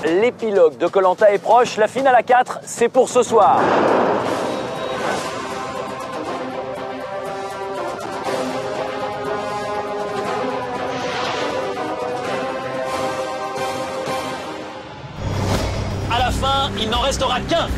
L'épilogue de Koh Lanta est proche, la finale à 4, c'est pour ce soir. À la fin, il n'en restera qu'un.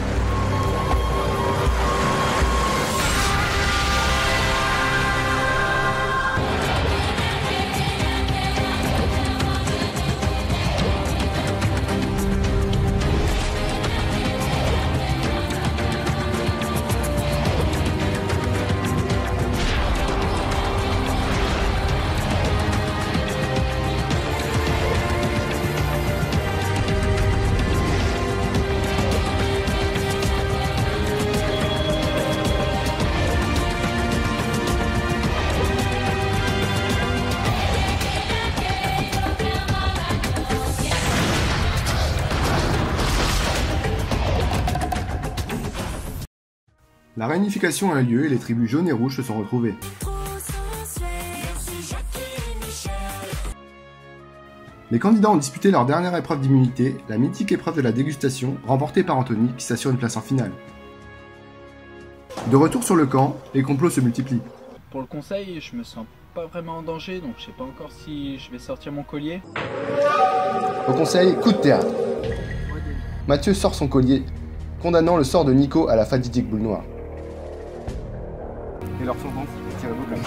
La réunification a eu lieu et les tribus jaunes et rouges se sont retrouvées. Les candidats ont disputé leur dernière épreuve d'immunité, la mythique épreuve de la dégustation, remportée par Anthony qui s'assure une place en finale. De retour sur le camp, les complots se multiplient. Pour le conseil, je me sens pas vraiment en danger, donc je sais pas encore si je vais sortir mon collier. Au conseil, coup de théâtre. Mathieu sort son collier, condamnant le sort de Nico à la fatidique boule noire. Et leur sentence est irrévocable.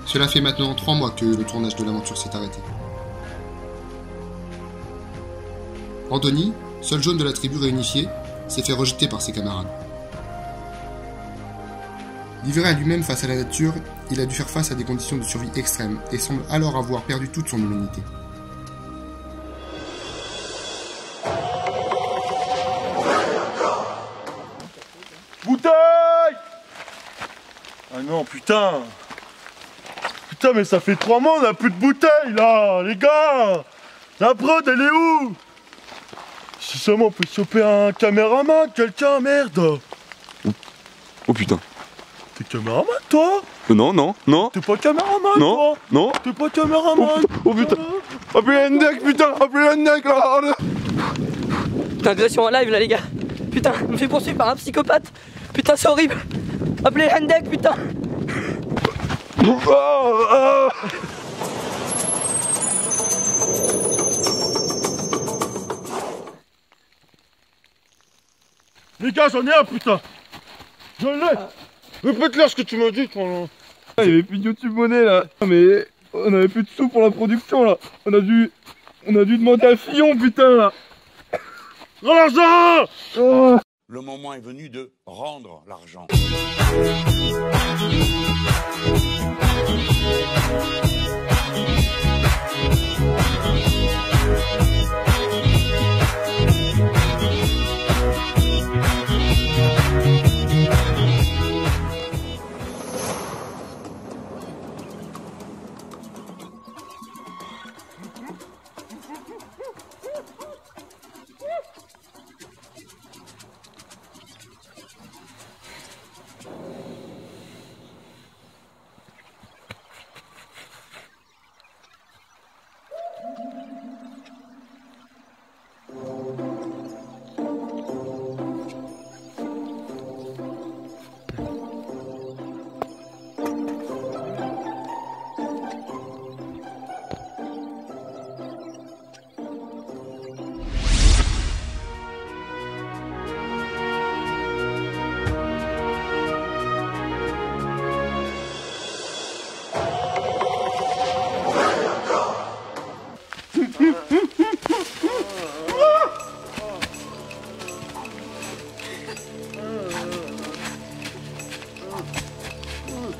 Cela fait maintenant 3 mois que le tournage de l'aventure s'est arrêté. Anthony, seul jaune de la tribu réunifiée, s'est fait rejeter par ses camarades. Livré à lui-même face à la nature, il a dû faire face à des conditions de survie extrêmes et semble alors avoir perdu toute son humanité. Bouteille! Ah non, putain! Putain, mais ça fait 3 mois, on a plus de bouteilles là, les gars! La prod, elle est où? Si seulement on peut choper un caméraman, quelqu'un, merde! Oh putain. T'es caméraman, toi? Non, non, non. T'es pas caméraman, Non, toi? non. T'es pas caméraman? Oh putain. Appelez un deck, putain. Appelez un deck, là. Putain, déjà sur un live là, les gars. Putain, on me fait poursuivre par un psychopathe. Putain, c'est horrible. Appelez Hendek, putain. Les gars, j'en ai un, putain! Je l'ai! Répète-leur ce que tu m'as dit, toi, là. Il y avait plus de YouTube monnaie, là. Mais on avait plus de sous pour la production, là. On a dû demander à Fillon, putain, là. Rends l'argent! Oh. Le moment est venu de rendre l'argent.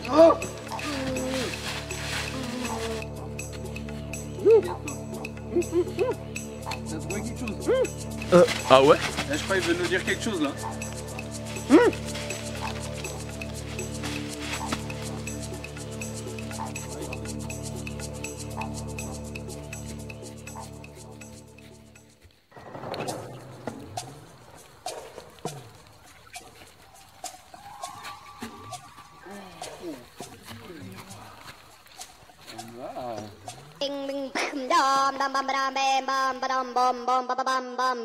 T'as trouvé quelque chose? Ah ouais? Là, je crois qu'il veut nous dire quelque chose là.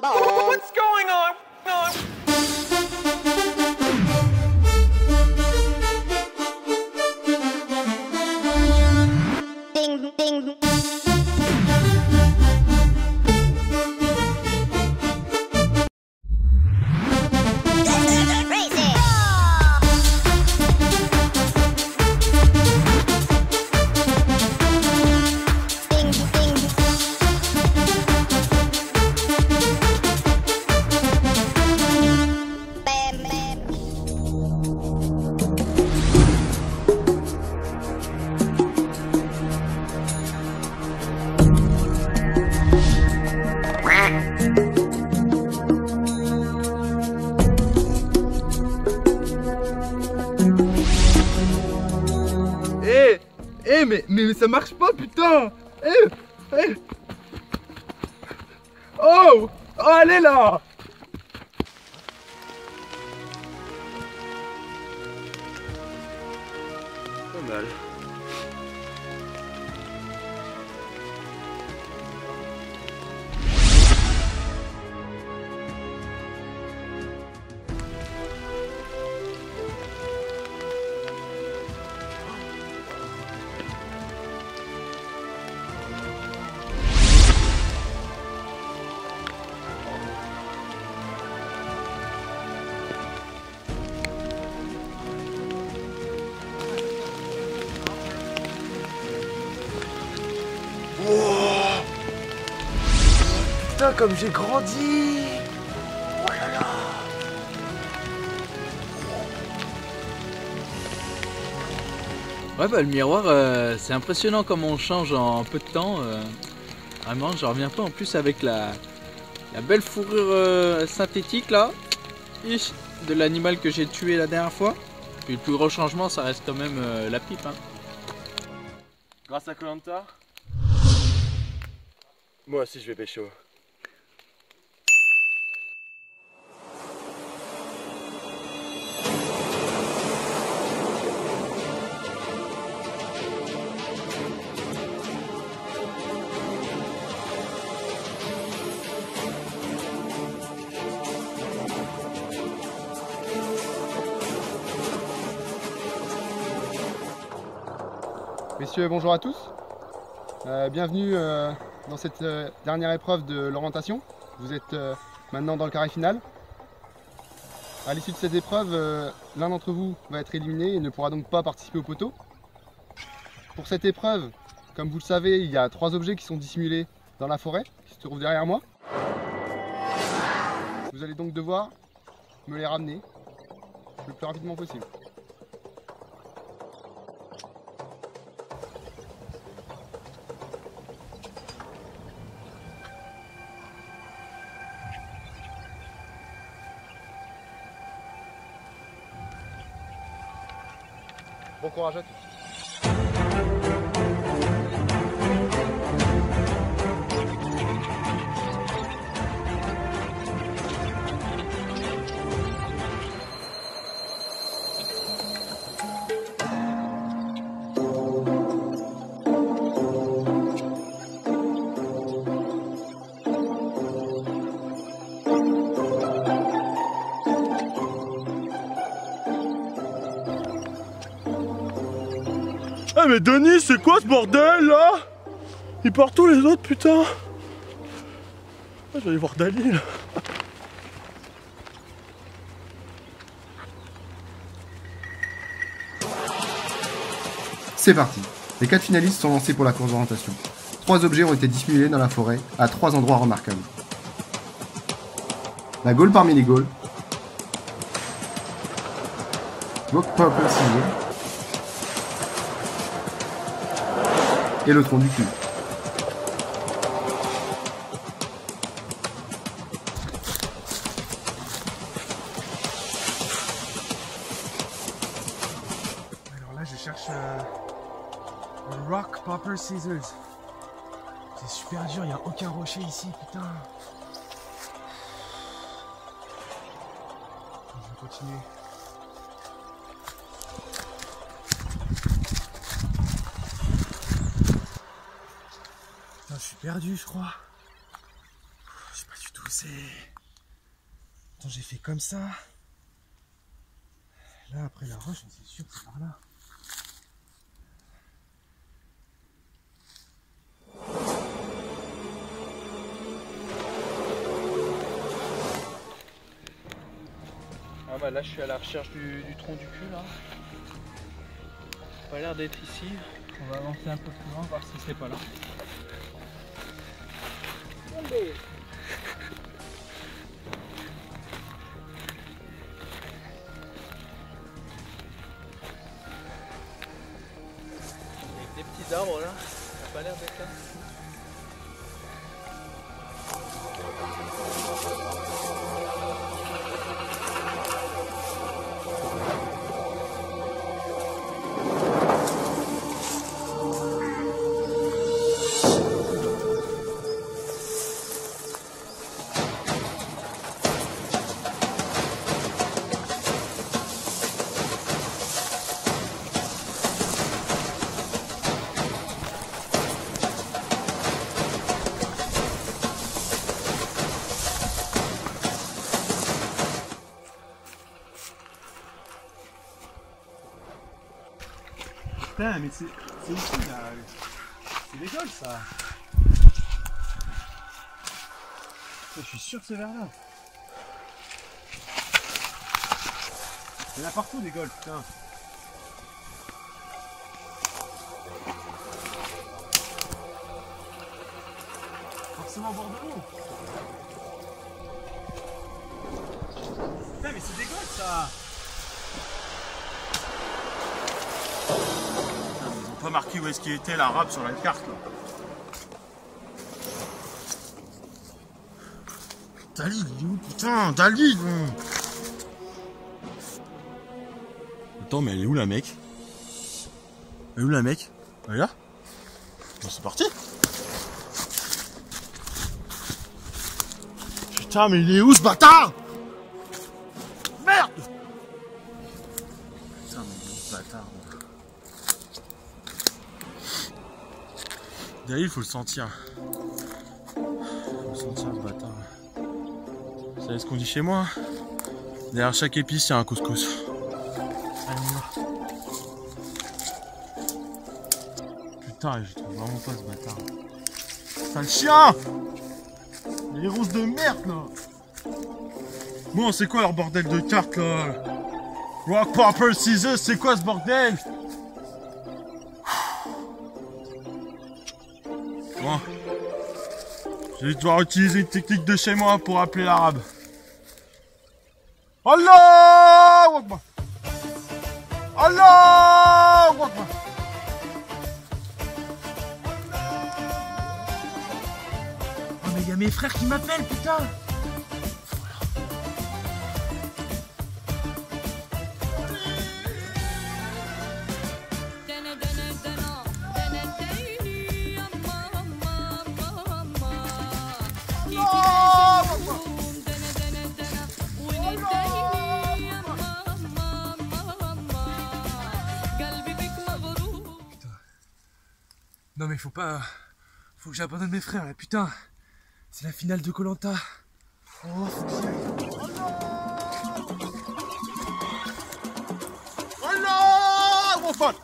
What's going on? Ding, ding. Crazy. Ding, ding. Bam, bam. Mais ça marche pas, putain. Oh, allez là. Pas mal. Putain, comme j'ai grandi! Oh là là! Ouais bah le miroir c'est impressionnant comme on change en peu de temps. Vraiment j'en reviens pas en plus avec la belle fourrure synthétique là. De l'animal que j'ai tué la dernière fois. Puis le plus gros changement ça reste quand même la pipe hein. Grâce à Koh-Lanta, moi aussi je vais pécho. Messieurs, bonjour à tous. Bienvenue dans cette dernière épreuve de l'orientation. Vous êtes maintenant dans le carré final. À l'issue de cette épreuve, l'un d'entre vous va être éliminé et ne pourra donc pas participer au poteau. Pour cette épreuve, comme vous le savez, il y a 3 objets qui sont dissimulés dans la forêt, qui se trouvent derrière moi. Vous allez donc devoir me les ramener le plus rapidement possible. Bon courage à tous. Eh mais Denis, c'est quoi ce bordel là? Il part tous les autres, putain. Je vais aller voir Dali là. C'est parti. Les 4 finalistes sont lancés pour la course d'orientation. 3 objets ont été dissimulés dans la forêt à 3 endroits remarquables. La Gaule parmi les Gaules. Rock Paper Scissors. et le tronc du cul. Alors là, je cherche le Rock, Paper, Scissors. C'est super dur, il n'y a aucun rocher ici, putain. Je vais continuer. Putain, je suis perdu, je crois. Je sais pas du tout où c'est. Attends, j'ai fait comme ça. Là, après la roche, c'est sûr que c'est par là. Ah bah là je suis à la recherche du tronc du cul là. Pas l'air d'être ici. On va avancer un peu plus loin, voir si c'est pas là. Allez. Avec des petits arbres là, ça n'a pas l'air d'être là. Putain, mais c'est ici là. C'est des golfs ça. Je suis sûr que c'est vers là. Il y en a partout des golfs, putain. Forcément au bord de l'eau. Putain, mais c'est des golfs ça. Pas marqué où est-ce qu'il était l'arabe sur la carte là. Dalil, il est où putain? Dalil! Attends, mais elle est où la mec? Elle est où la mec? Elle est là? Bon, c'est parti! Putain, mais il est où ce bâtard? Merde! Putain, mais il est où ce bâtard? Dalil, il faut le sentir. Faut le sentir ce bâtard. Vous savez ce qu'on dit chez moi? Derrière chaque épice, il y a un couscous. Allez, on y va. Putain, je trouve vraiment pas ce bâtard. Putain, le chien! Les rousses de merde là! Bon, c'est quoi leur bordel de cartes là? Rock, paper, scissors, c'est quoi ce bordel? Bon. Je vais devoir utiliser une technique de chez moi pour appeler l'arabe. Allah Akbar! Allah Akbar! Oh mais y'a mes frères qui m'appellent, putain. Non mais faut pas... Faut que j'abandonne mes frères là, putain. C'est la finale de Koh Lanta. Oh, faut que j'y aille. Allah mon pote!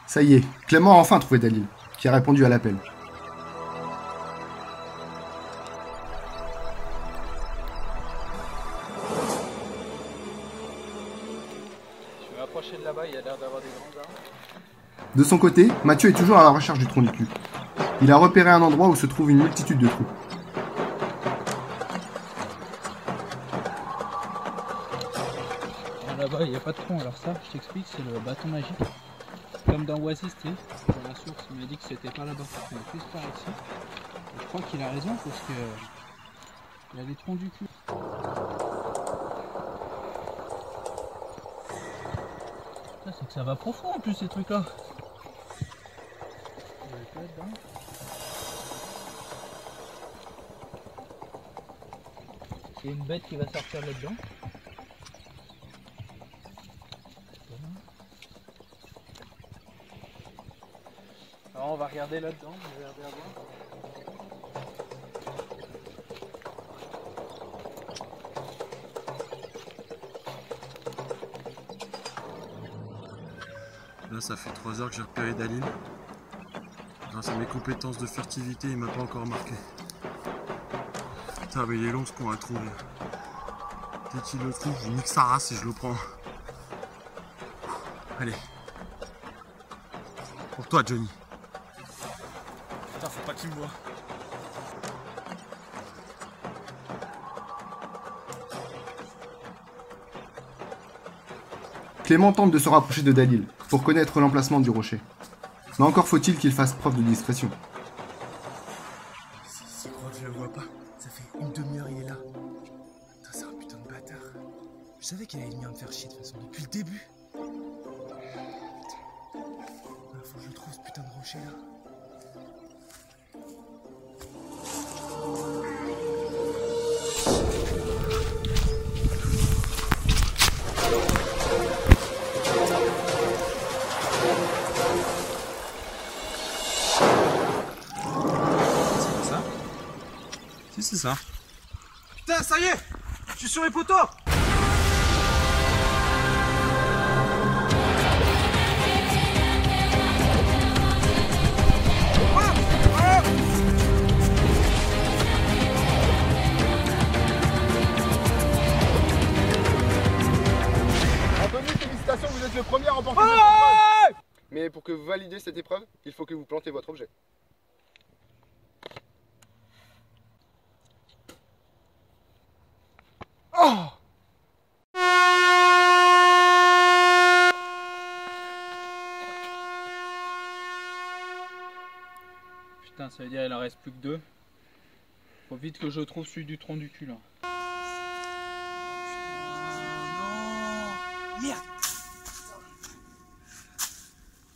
Ça y est, Clément a enfin trouvé Dalil, qui a répondu à l'appel. Je vais m'approcher de là-bas, il y a l'air d'avoir des grands arbres. De son côté, Mathieu est toujours à la recherche du tronc du cul. Il a repéré un endroit où se trouve une multitude de trous. Là-bas, il n'y a pas de tronc. Alors ça, je t'explique, c'est le bâton magique. Comme dans Oasis, tu sais, dans la source, il m'a dit que c'était pas là-bas, mais plus par ici. Et je crois qu'il a raison parce que il a des troncs du cul. C'est que ça va profond en plus ces trucs-là. Il y a une bête qui va sortir là-dedans. Alors on va regarder là-dedans, on va regarder à voir. Là, ça fait 3 heures que j'ai repéré Dalil. Grâce à mes compétences de furtivité, il m'a pas encore marqué. Putain, mais il est long ce qu'on a trouvé. Dès qu'il le trouve, je nique sa race et je le prends. Allez. Pour toi, Johnny. Putain, faut pas qu'il me voie. Clément tente de se rapprocher de Dalil pour connaître l'emplacement du rocher. Mais encore faut-il qu'il fasse preuve de discrétion. C'est quoi que je le vois pas? Ça fait une demi-heure il est là. Putain, c'est un putain de bâtard. Je savais qu'il allait venir me faire chier de toute façon depuis le début. Putain. Faut que je trouve ce putain de rocher là. C'est ça. Putain, ça y est! Je suis sur les poteaux! Anthony, félicitations, vous êtes le premier à remporter cette épreuve. Mais pour que vous validiez cette épreuve, il faut que vous plantez votre objet. Oh! Putain, ça veut dire qu'il en reste plus que 2. Faut vite que je trouve celui du tronc du cul là. Non! Merde!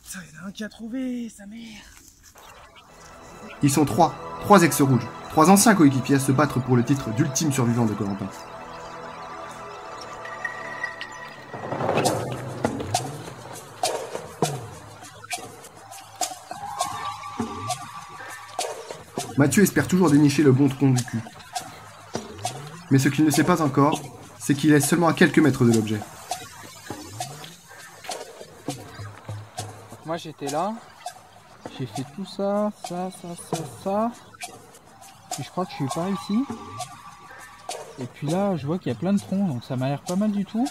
Putain, il y en a un qui a trouvé, sa mère! Ils sont trois ex-rouges, 3 anciens coéquipiers à se battre pour le titre d'ultime survivant de Koh-Lanta. Mathieu espère toujours dénicher le bon tronc du cul. Mais ce qu'il ne sait pas encore, c'est qu'il est seulement à quelques mètres de l'objet. Moi j'étais là, j'ai fait tout ça, ça. Puis je crois que je suis par ici. Et puis là je vois qu'il y a plein de troncs, donc ça m'a l'air pas mal du tout.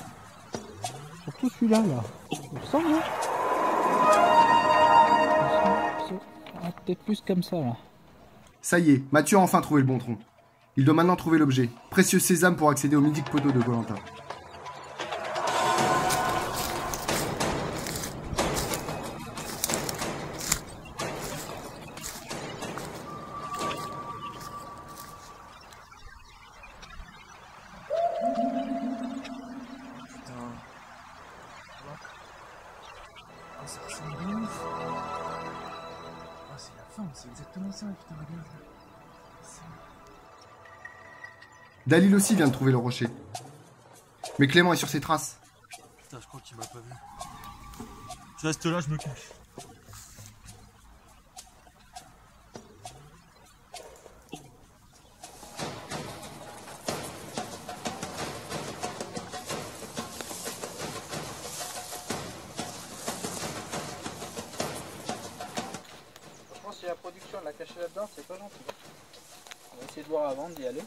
Surtout celui-là là. Je le sens bien. Peut-être plus comme ça là. Ça y est, Mathieu a enfin trouvé le bon tronc. Il doit maintenant trouver l'objet, précieux sésame pour accéder au mythique poteau de Koh-Lanta. Ça ressemble de ouf. Oh, c'est la fin, c'est exactement ça, putain, regarde. Dalil aussi vient de trouver le rocher. Mais Clément est sur ses traces. Putain, je crois qu'il m'a pas vu. Je reste là, je me cache. Franchement, si la production l'a caché là-dedans, c'est pas gentil. On va essayer de voir avant d'y aller.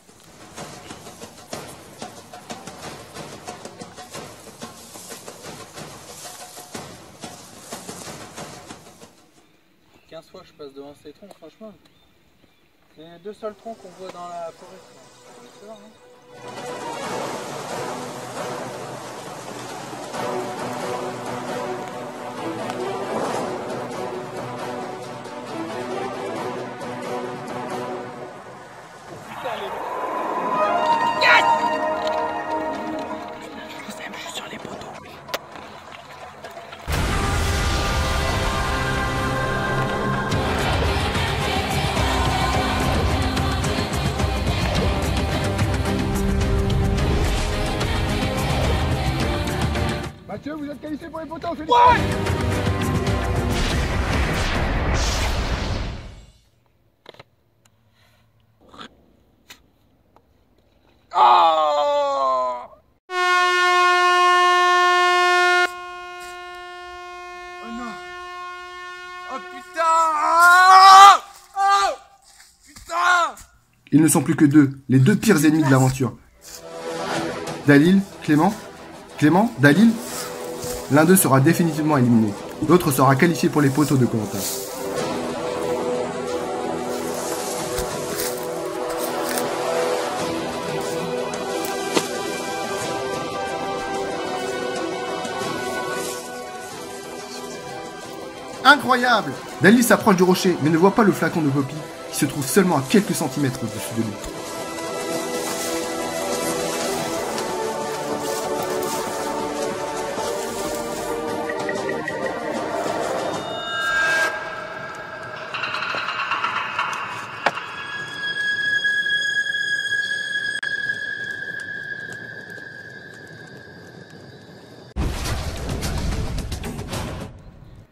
Fois je passe devant ces troncs, franchement. C'est les 2 seuls troncs qu'on voit dans la forêt. C'est ça, hein. Mathieu, vous êtes qualifié pour les poteaux, félicitations. Ils ne sont plus que deux, les deux pires ennemis de l'aventure. Dalil, Clément, Dalil. L'un d'eux sera définitivement éliminé. L'autre sera qualifié pour les poteaux de Koh-Lanta. Incroyable! Dalil s'approche du rocher, mais ne voit pas le flacon de Poppy, qui se trouve seulement à quelques centimètres au-dessus de lui.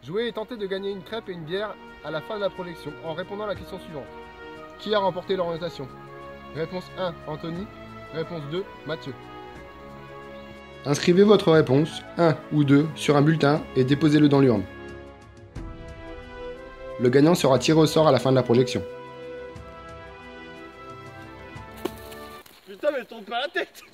Jouer et tenter de gagner une crêpe et une bière à la fin de la projection en répondant à la question suivante. Qui a remporté l'orientation? Réponse 1, Anthony. Réponse 2, Mathieu. Inscrivez votre réponse, 1 ou 2, sur un bulletin et déposez-le dans l'urne. Le gagnant sera tiré au sort à la fin de la projection. Putain, mais tourne pas la tête!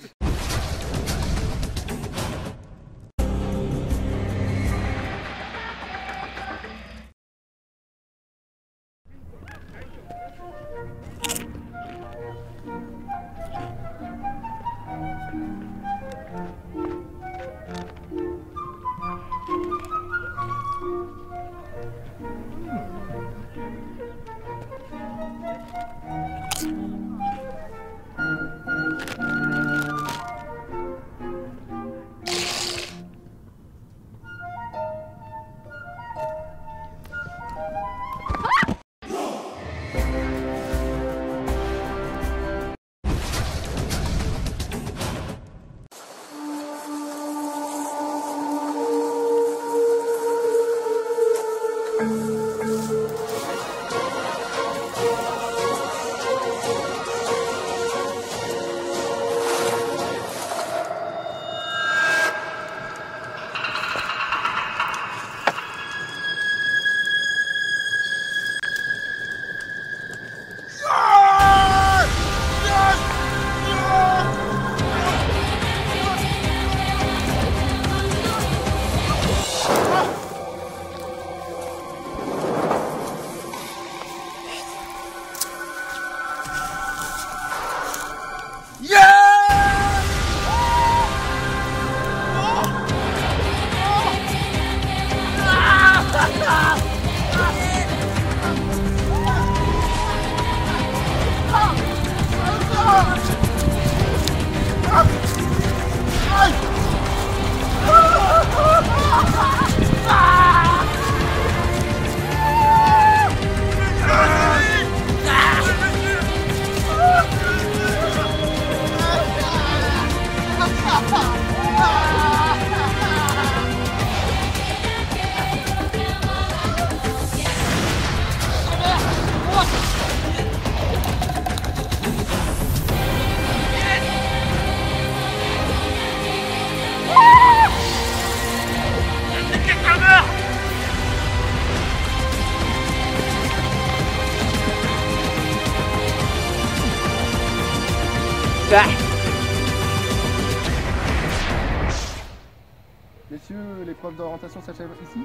Messieurs, l'épreuve d'orientation s'achève ici.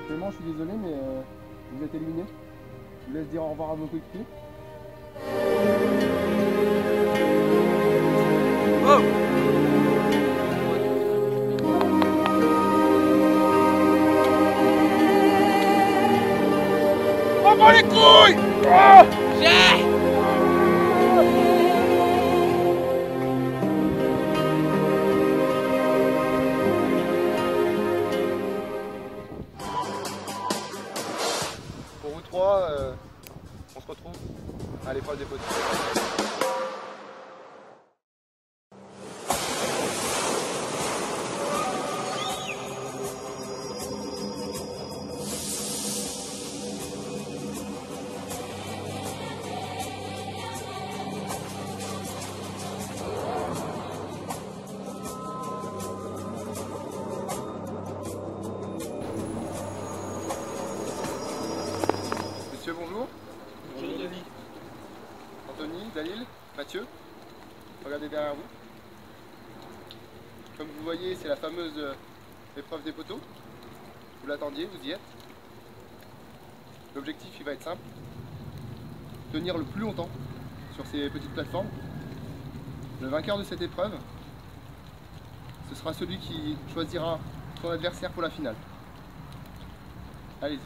Clément, je suis désolé, mais vous êtes éliminé. Je vous laisse dire au revoir à vos coéquipiers. Oh! On va les couilles! Oh! Pour vous trois, on se retrouve à l'épreuve des poteaux. regardez derrière vous. Comme vous voyez, c'est la fameuse épreuve des poteaux. Vous l'attendiez, vous y êtes. L'objectif, il va être simple. Tenir le plus longtemps sur ces petites plateformes. Le vainqueur de cette épreuve, ce sera celui qui choisira son adversaire pour la finale. Allez-y.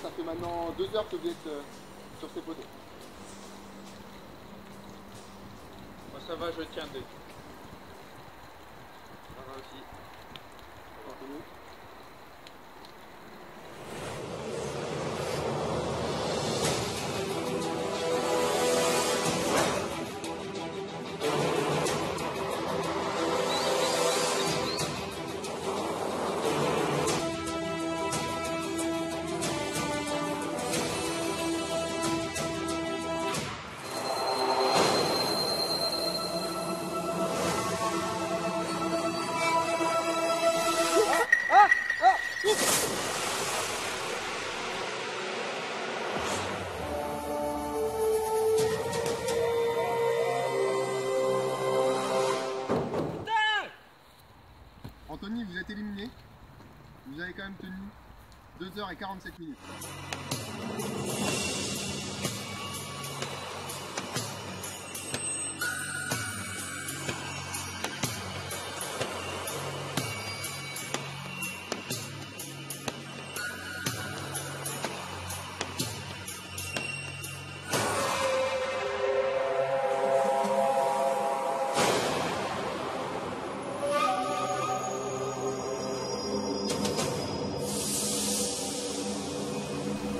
Ça fait maintenant 2 heures que vous êtes sur ces poteaux. Moi ça va, je tiens deux. Ça va aussi. Anthony. Anthony, vous êtes éliminé. Vous avez quand même tenu 2 heures et 47 minutes.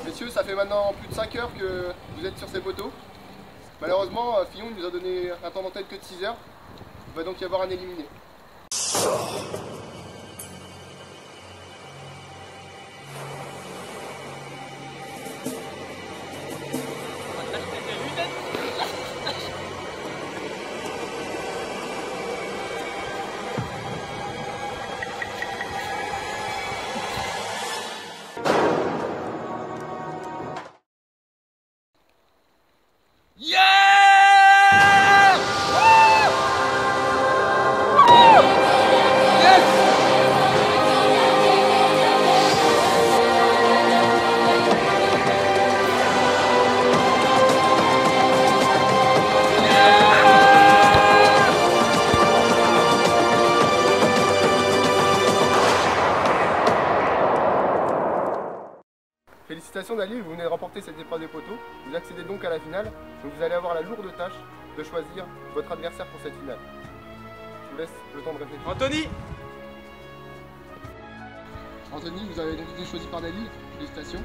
Messieurs, ça fait maintenant plus de 5 heures que vous êtes sur ces poteaux. Malheureusement, Fillon nous a donné un temps d'antenne que de 6 heures. Il va donc y avoir un éliminé. Félicitations Dali, vous venez de remporter cette épreuve des poteaux. Vous accédez donc à la finale, donc vous allez avoir la lourde tâche de choisir votre adversaire pour cette finale. Je vous laisse le temps de réfléchir. Anthony! Anthony, vous avez donc été choisi par Dali, félicitations.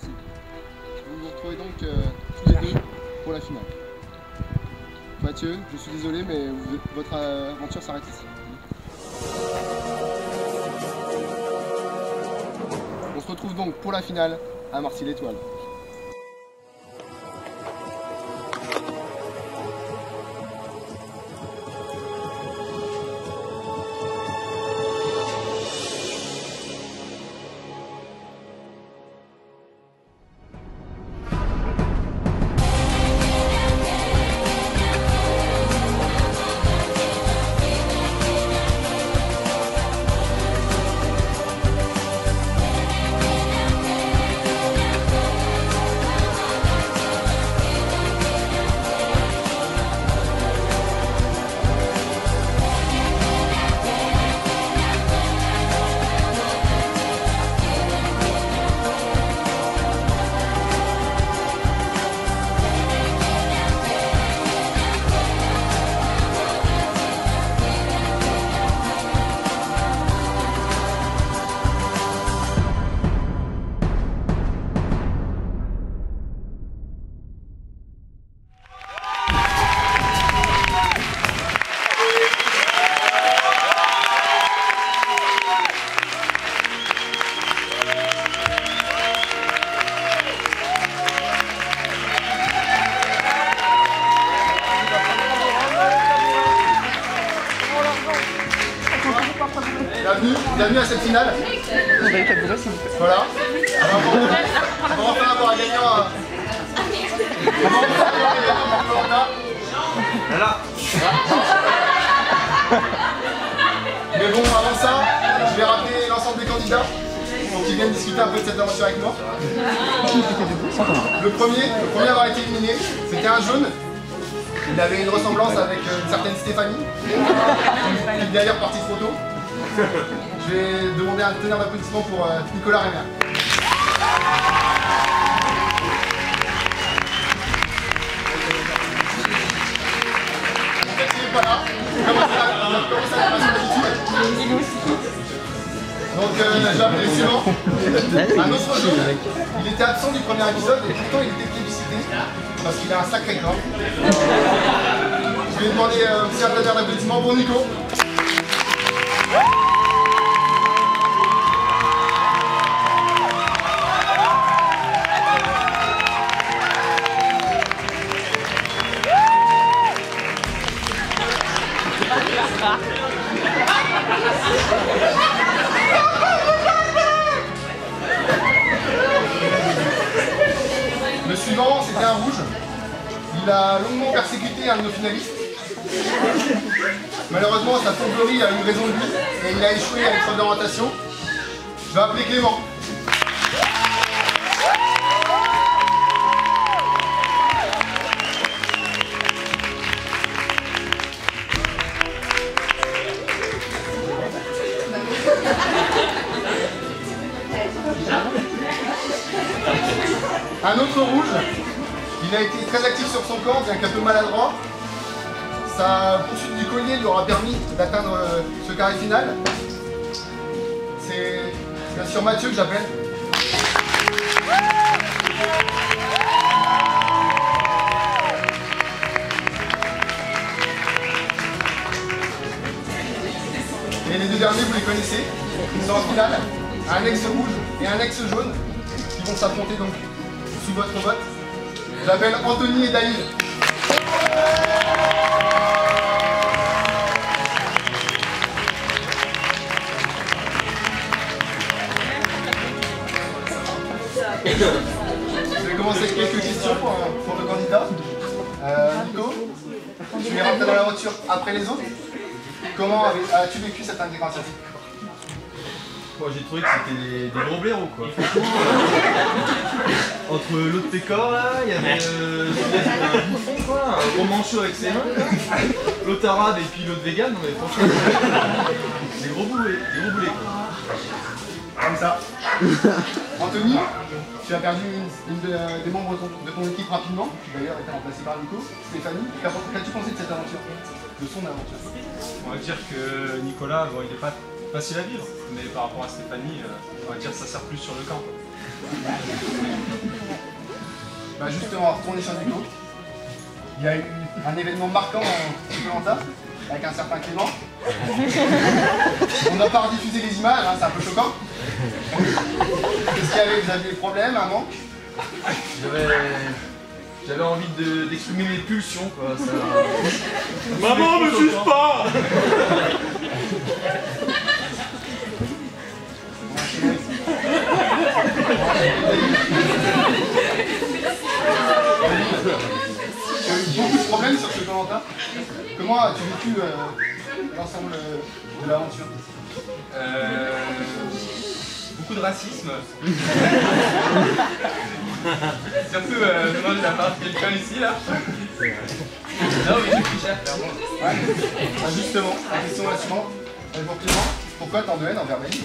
Vous vous retrouvez donc tous les deux pour la finale. Mathieu, je suis désolé, mais votre aventure s'arrête ici. On se retrouve donc pour la finale à Marcy-l'Étoile. bienvenue à cette finale. Voilà. On va enfin avoir un gagnant. On va enfin avoir un gagnant pour Koh-Lanta. Voilà. Mais bon, avant ça, je vais rappeler l'ensemble des candidats pour qu'ils viennent discuter un peu de cette aventure avec moi. Le premier à avoir été éliminé, c'était un jaune. Il avait une ressemblance avec une certaine Stéphanie, qui est d'ailleurs partie trop tôt. Je vais demander un tonnerre d'applaudissements pour Nicolas Rémer. En fait, il n'est pas là. Il a commencé à passer d'habitude. Donc j'ai appelé le suivant. Un autre jaune. Il était absent du premier épisode et pourtant il était plébiscité parce qu'il a un sacré corps. Je vais demander aussi un tonnerre d'applaudissements pour Nico. Le suivant, c'était un rouge. Il a longuement persécuté un de nos finalistes. Malheureusement, sa fourberie a eu raison de lui et il a échoué à l'épreuve d'orientation. Je vais appeler Clément. Un autre rouge, il a été très actif sur son camp, bien qu'un peu maladroit. Sa poursuite du collier lui aura permis d'atteindre ce carré final. C'est bien sûr Mathieu que j'appelle. Et les deux derniers, vous les connaissez. Ils sont en finale. Un ex rouge et un ex jaune qui vont s'affronter donc sous votre vote. J'appelle Anthony et Daniel. Je vais commencer avec quelques questions pour le candidat. Nico, tu es rentré dans l'aventure après les autres. Comment as-tu vécu cette intégration? Moi j'ai trouvé que c'était des gros blaireaux quoi. Entre l'autre pécor là, il y avait un bouffon quoi, un gros manchot avec ses mains, l'autre arabe et puis l'autre vegan, non mais franchement, des gros boulets quoi. Comme ça. Anthony, tu as perdu une des membres de ton équipe rapidement, qui d'ailleurs était remplacée par Nico. Stéphanie, qu'as-tu pensé de cette aventure? De son aventure? On va dire que Nicolas, bon, il n'est pas facile à vivre, mais par rapport à Stéphanie, on va dire que ça sert plus sur le camp. Bah justement, on va retourner sur Nico. Il y a eu un événement marquant en Koh-Lanta avec un certain Clément. On n'a pas rediffusé les images, hein, c'est un peu choquant. Qu'est-ce qu'il y avait? Vous aviez des problèmes, un manque? J'avais envie d'exprimer mes pulsions quoi. Ça... Maman, me juge pas. Tu as eu beaucoup de problèmes sur ce Koh-Lanta. Comment as-tu vécu l'ensemble de l'aventure? Beaucoup de racisme. Surtout de la part de quelqu'un ici là. Non mais j'ai pris cher clairement. Ouais. Ah, justement, la question est la suivante. Pour Clément, pourquoi tant de haine envers Benny?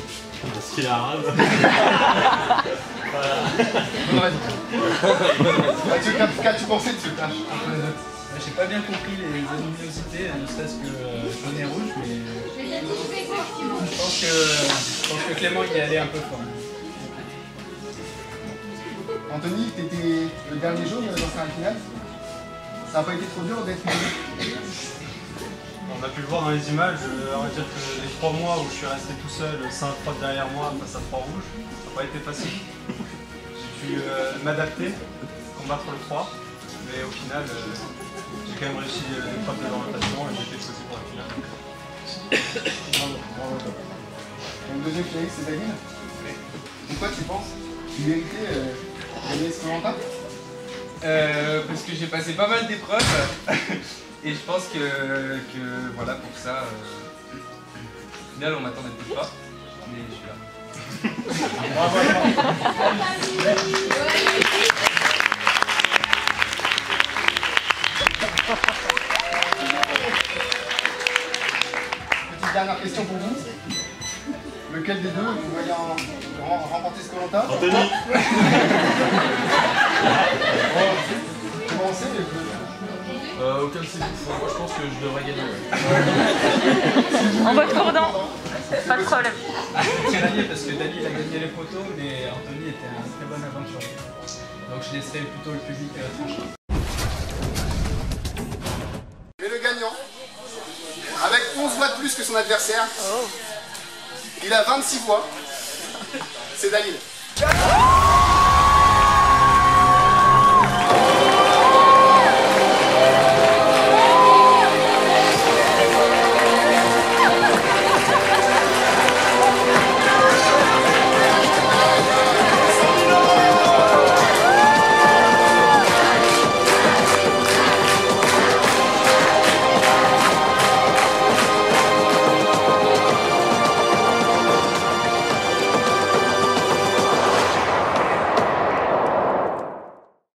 Parce qu'il est arabe. Voilà. Bon, vas-y. Qu'as-tu pensé de ce clash entre les deux? J'ai pas bien compris les animosités, ne serait-ce que jaune et rouge, mais je pense que Clément il est allé un peu fort. Anthony, tu étais le dernier jaune dans la finale. Ça n'a pas été trop dur d'être... On a pu le voir dans les images, on va dire que les 3 mois où je suis resté tout seul, 5 prods derrière moi face à 3 rouges, ça n'a pas été facile. J'ai pu m'adapter, combattre le 3, mais au final, j'ai quand même réussi l'épreuve de l'orientation et j'ai été choisi pour la finale. Donc deuxième finaliste c'est Dalil. Pourquoi tu penses qu'il méritait gagner ce Koh-Lanta? Parce que j'ai passé pas mal d'épreuves et je pense que voilà pour ça, au final on m'attendait peut-être pas, mais je suis là. Petite dernière question pour vous. Lequel des deux vous voyez remporter ce Koh-Lanta? Anthony. Comment c'est Aucun de ces deux. Moi je pense que je devrais gagner. En votre cordon, pas de problème. Tiens Dali parce que Dali il a gagné les photos, mais Anthony était un très bon aventurier. Donc je laisserai plutôt le public trancher. Mais le gagnant, avec 11 voix de plus que son adversaire, il a 26 voix, c'est Dalil.